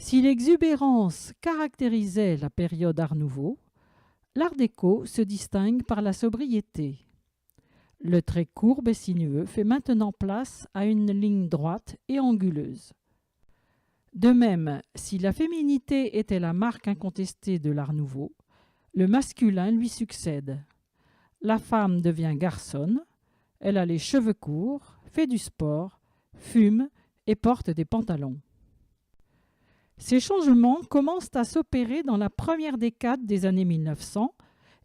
Si l'exubérance caractérisait la période Art Nouveau, l'Art déco se distingue par la sobriété. Le trait courbe et sinueux fait maintenant place à une ligne droite et anguleuse. De même, si la féminité était la marque incontestée de l'Art Nouveau, le masculin lui succède. La femme devient garçonne, elle a les cheveux courts, fait du sport, fume et porte des pantalons. Ces changements commencent à s'opérer dans la première décade des années 1900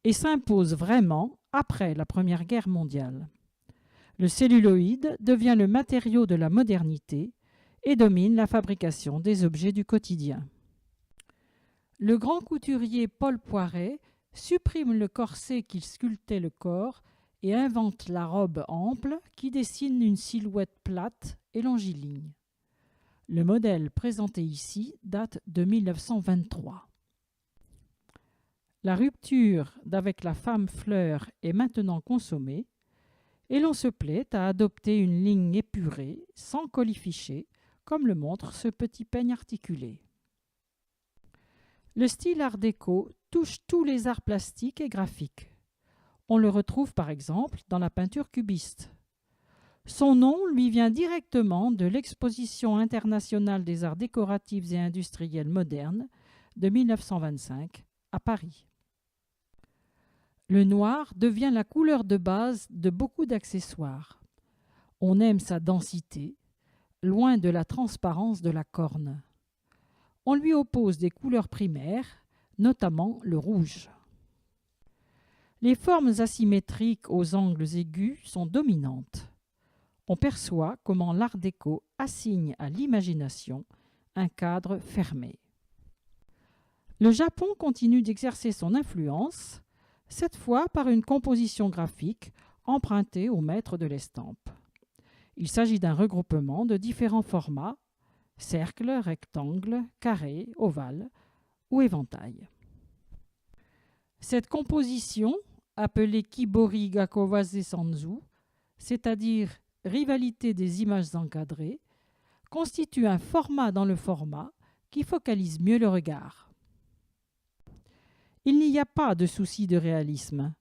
et s'imposent vraiment après la Première Guerre mondiale. Le celluloïd devient le matériau de la modernité et domine la fabrication des objets du quotidien. Le grand couturier Paul Poiret supprime le corset qui sculptait le corps et invente la robe ample qui dessine une silhouette plate et longiligne. Le modèle présenté ici date de 1923. La rupture d'avec la femme fleur est maintenant consommée et l'on se plaît à adopter une ligne épurée, sans colifichet, comme le montre ce petit peigne articulé. Le style art déco touche tous les arts plastiques et graphiques. On le retrouve par exemple dans la peinture cubiste. Son nom lui vient directement de l'Exposition internationale des arts décoratifs et industriels modernes de 1925 à Paris. Le noir devient la couleur de base de beaucoup d'accessoires. On aime sa densité, loin de la transparence de la corne. On lui oppose des couleurs primaires, notamment le rouge. Les formes asymétriques aux angles aigus sont dominantes. On perçoit comment l'art déco assigne à l'imagination un cadre fermé. Le Japon continue d'exercer son influence, cette fois par une composition graphique empruntée au maître de l'estampe. Il s'agit d'un regroupement de différents formats, cercle, rectangle, carré, ovale ou éventail. Cette composition, appelée Kibori Gakowase Sanzu, c'est-à-dire rivalité des images encadrées, constitue un format dans le format qui focalise mieux le regard. Il n'y a pas de souci de réalisme,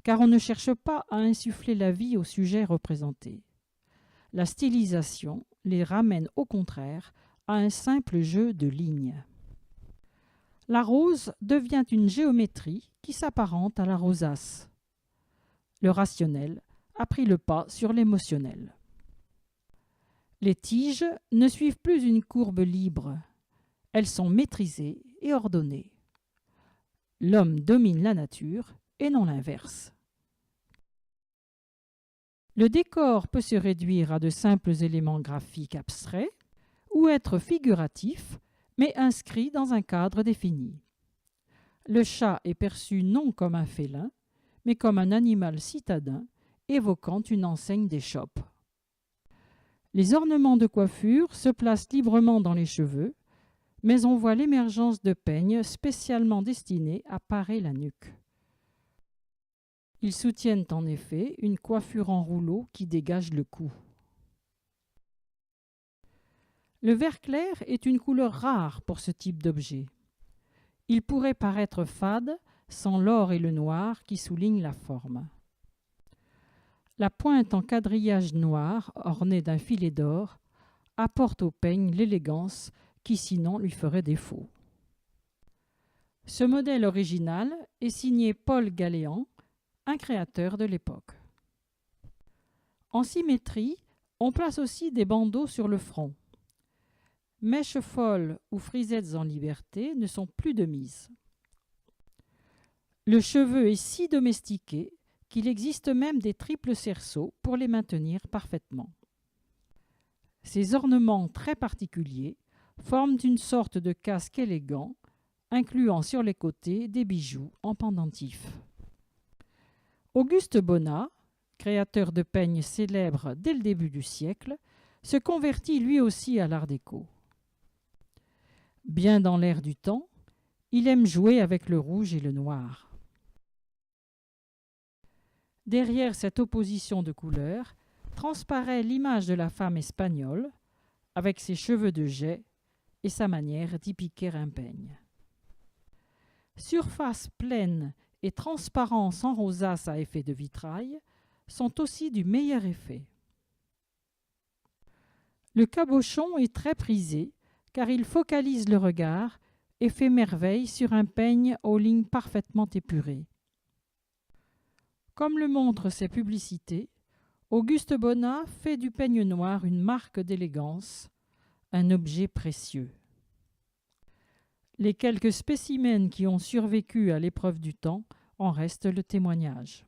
car on ne cherche pas à insuffler la vie au sujet représenté. La stylisation les ramène au contraire à un simple jeu de lignes. La rose devient une géométrie qui s'apparente à la rosace. Le rationnel a pris le pas sur l'émotionnel. Les tiges ne suivent plus une courbe libre. Elles sont maîtrisées et ordonnées. L'homme domine la nature et non l'inverse. Le décor peut se réduire à de simples éléments graphiques abstraits ou être figuratif, mais inscrit dans un cadre défini. Le chat est perçu non comme un félin, mais comme un animal citadin évoquant une enseigne d'échoppe. Les ornements de coiffure se placent librement dans les cheveux, mais on voit l'émergence de peignes spécialement destinés à parer la nuque. Ils soutiennent en effet une coiffure en rouleau qui dégage le cou. Le vert clair est une couleur rare pour ce type d'objet. Il pourrait paraître fade sans l'or et le noir qui soulignent la forme. La pointe en quadrillage noir, ornée d'un filet d'or, apporte au peigne l'élégance qui sinon lui ferait défaut. Ce modèle original est signé Paul Galéan, un créateur de l'époque. En symétrie, on place aussi des bandeaux sur le front. Mèches folles ou frisettes en liberté ne sont plus de mise. Le cheveu est si domestiqué qu'il existe même des triples cerceaux pour les maintenir parfaitement. Ces ornements très particuliers forment une sorte de casque élégant, incluant sur les côtés des bijoux en pendentif. Auguste Bonnat, créateur de peignes célèbre dès le début du siècle, se convertit lui aussi à l'art déco. Bien dans l'air du temps, il aime jouer avec le rouge et le noir. Derrière cette opposition de couleurs transparaît l'image de la femme espagnole, avec ses cheveux de jais et sa manière d'y piquer un peigne. Surface pleine et transparence en rosace à effet de vitrail sont aussi du meilleur effet. Le cabochon est très prisé car il focalise le regard et fait merveille sur un peigne aux lignes parfaitement épurées. Comme le montrent ses publicités, Auguste Bonnat fait du peigne noir une marque d'élégance, un objet précieux. Les quelques spécimens qui ont survécu à l'épreuve du temps en restent le témoignage.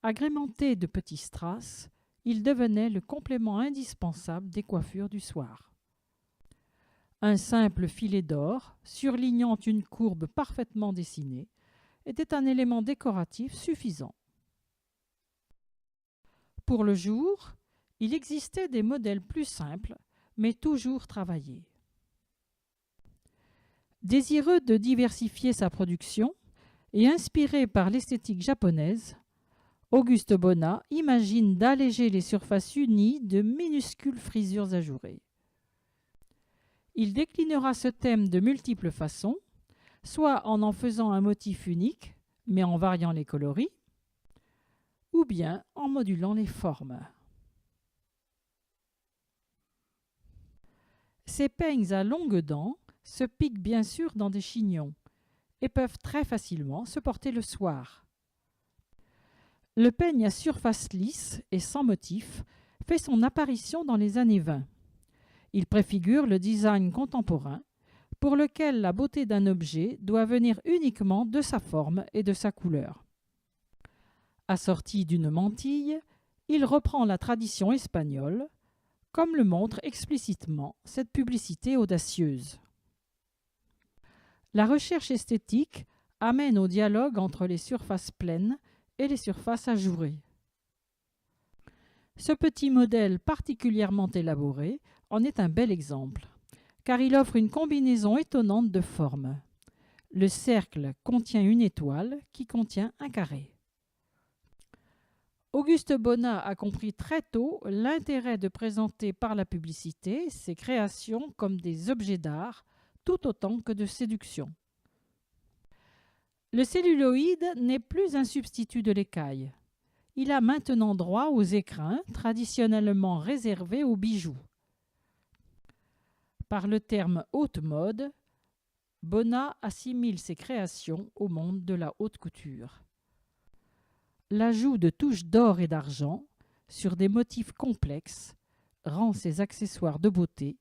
Agrémenté de petits strass, il devenait le complément indispensable des coiffures du soir. Un simple filet d'or, surlignant une courbe parfaitement dessinée, était un élément décoratif suffisant. Pour le jour, il existait des modèles plus simples, mais toujours travaillés. Désireux de diversifier sa production et inspiré par l'esthétique japonaise, Auguste Bonnat imagine d'alléger les surfaces unies de minuscules frisures ajourées. Il déclinera ce thème de multiples façons, soit en faisant un motif unique, mais en variant les coloris, ou bien en modulant les formes. Ces peignes à longues dents se piquent bien sûr dans des chignons et peuvent très facilement se porter le soir. Le peigne à surface lisse et sans motif fait son apparition dans les années 20. Il préfigure le design contemporain pour lequel la beauté d'un objet doit venir uniquement de sa forme et de sa couleur. Assorti d'une mantille, il reprend la tradition espagnole, comme le montre explicitement cette publicité audacieuse. La recherche esthétique amène au dialogue entre les surfaces pleines et les surfaces ajourées. Ce petit modèle particulièrement élaboré en est un bel exemple, car il offre une combinaison étonnante de formes. Le cercle contient une étoile qui contient un carré. Auguste Bonnat a compris très tôt l'intérêt de présenter par la publicité ses créations comme des objets d'art tout autant que de séduction. Le celluloïd n'est plus un substitut de l'écaille. Il a maintenant droit aux écrins traditionnellement réservés aux bijoux. Par le terme haute mode, Bonnat assimile ses créations au monde de la haute couture. L'ajout de touches d'or et d'argent sur des motifs complexes rend ces accessoires de beauté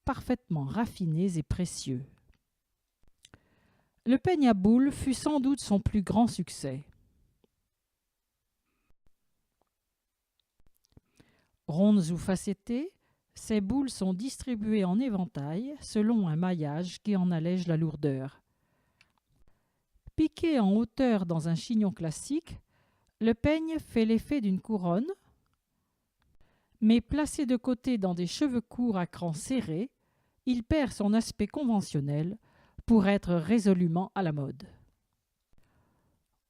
parfaitement raffinés et précieux. Le peigne à boules fut sans doute son plus grand succès. Rondes ou facettées, ces boules sont distribuées en éventail selon un maillage qui en allège la lourdeur. Piqué en hauteur dans un chignon classique, le peigne fait l'effet d'une couronne, mais placé de côté dans des cheveux courts à crans serrés, il perd son aspect conventionnel pour être résolument à la mode.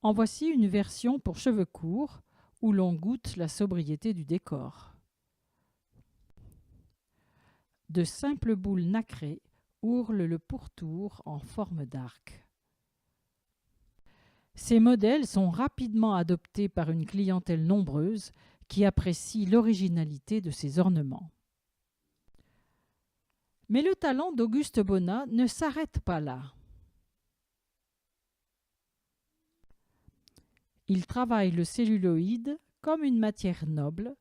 En voici une version pour cheveux courts où l'on goûte la sobriété du décor. De simples boules nacrées ourlent le pourtour en forme d'arc. Ces modèles sont rapidement adoptés par une clientèle nombreuse qui apprécie l'originalité de ces ornements. Mais le talent d'Auguste Bonnat ne s'arrête pas là. Il travaille le celluloïd comme une matière noble,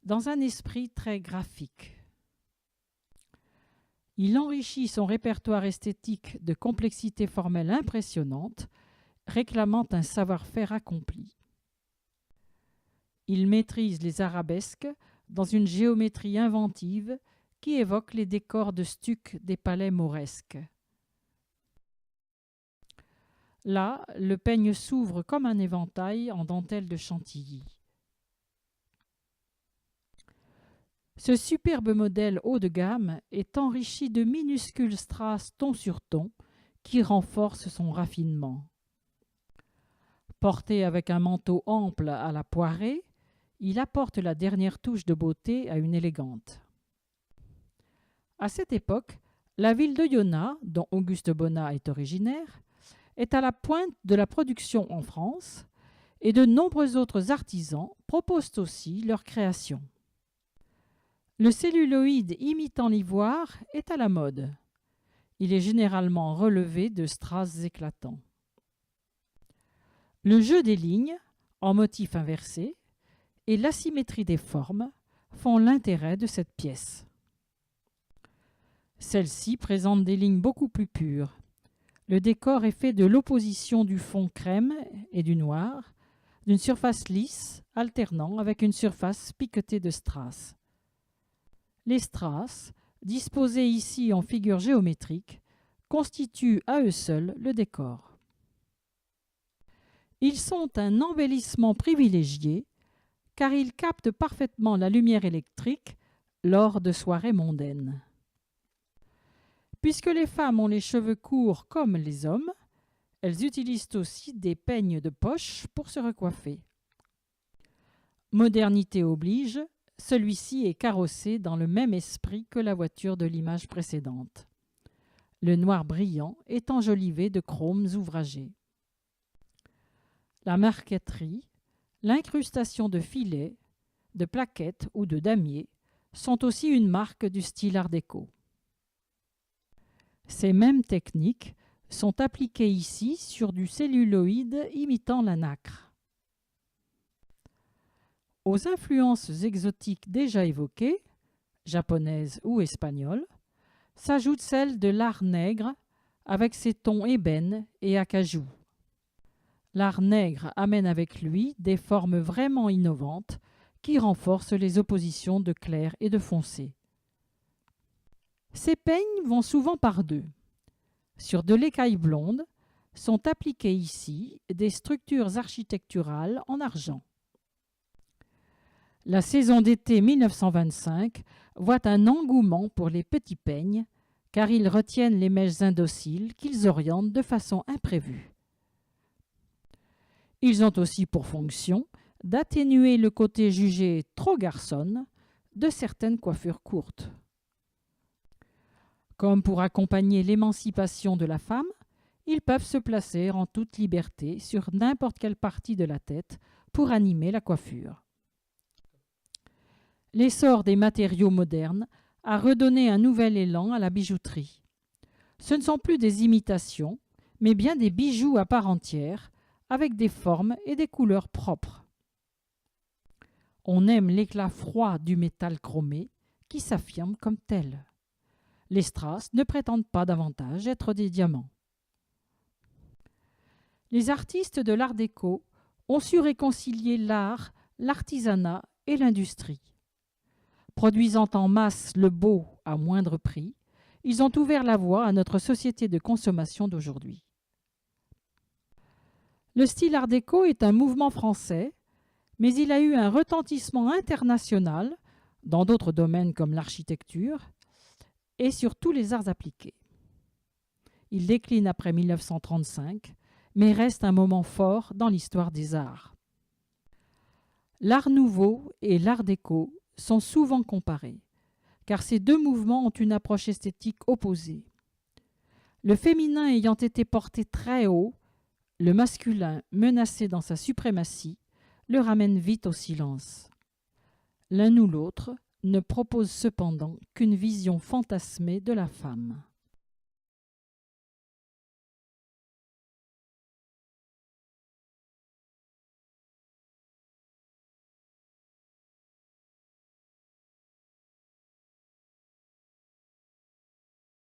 dans un esprit très graphique. Il enrichit son répertoire esthétique de complexité formelle impressionnante, réclamant un savoir-faire accompli. Il maîtrise les arabesques dans une géométrie inventive qui évoque les décors de stuc des palais mauresques. Là, le peigne s'ouvre comme un éventail en dentelle de Chantilly. Ce superbe modèle haut de gamme est enrichi de minuscules strass ton sur ton qui renforcent son raffinement. Porté avec un manteau ample à la poirée, il apporte la dernière touche de beauté à une élégante. À cette époque, la ville d'Oyonnax, dont Auguste Bonnat est originaire, est à la pointe de la production en France et de nombreux autres artisans proposent aussi leur création. Le celluloïd imitant l'ivoire est à la mode. Il est généralement relevé de strass éclatants. Le jeu des lignes, en motif inversé, et l'asymétrie des formes font l'intérêt de cette pièce. Celle-ci présente des lignes beaucoup plus pures. Le décor est fait de l'opposition du fond crème et du noir, d'une surface lisse alternant avec une surface piquetée de strass. Les strass, disposés ici en figure géométrique, constituent à eux seuls le décor. Ils sont un embellissement privilégié car ils captent parfaitement la lumière électrique lors de soirées mondaines. Puisque les femmes ont les cheveux courts comme les hommes, elles utilisent aussi des peignes de poche pour se recoiffer. Modernité oblige, celui-ci est carrossé dans le même esprit que la voiture de l'image précédente. Le noir brillant est enjolivé de chromes ouvragés. La marqueterie, l'incrustation de filets, de plaquettes ou de damiers sont aussi une marque du style art déco. Ces mêmes techniques sont appliquées ici sur du celluloïd imitant la nacre. Aux influences exotiques déjà évoquées, japonaises ou espagnoles, s'ajoute celle de l'art nègre avec ses tons ébène et acajou. L'art nègre amène avec lui des formes vraiment innovantes qui renforcent les oppositions de clair et de foncé. Ces peignes vont souvent par deux. Sur de l'écaille blonde sont appliquées ici des structures architecturales en argent. La saison d'été 1925 voit un engouement pour les petits peignes car ils retiennent les mèches indociles qu'ils orientent de façon imprévue. Ils ont aussi pour fonction d'atténuer le côté jugé trop garçonne de certaines coiffures courtes. Comme pour accompagner l'émancipation de la femme, ils peuvent se placer en toute liberté sur n'importe quelle partie de la tête pour animer la coiffure. L'essor des matériaux modernes a redonné un nouvel élan à la bijouterie. Ce ne sont plus des imitations, mais bien des bijoux à part entière, avec des formes et des couleurs propres. On aime l'éclat froid du métal chromé qui s'affirme comme tel. Les strass ne prétendent pas davantage être des diamants. Les artistes de l'art déco ont su réconcilier l'art, l'artisanat et l'industrie. Produisant en masse le beau à moindre prix, ils ont ouvert la voie à notre société de consommation d'aujourd'hui. Le style art déco est un mouvement français, mais il a eu un retentissement international dans d'autres domaines comme l'architecture et sur tous les arts appliqués. Il décline après 1935, mais reste un moment fort dans l'histoire des arts. L'art nouveau et l'art déco sont souvent comparés, car ces deux mouvements ont une approche esthétique opposée. Le féminin ayant été porté très haut, le masculin, menacé dans sa suprématie, le ramène vite au silence. L'un ou l'autre ne propose cependant qu'une vision fantasmée de la femme.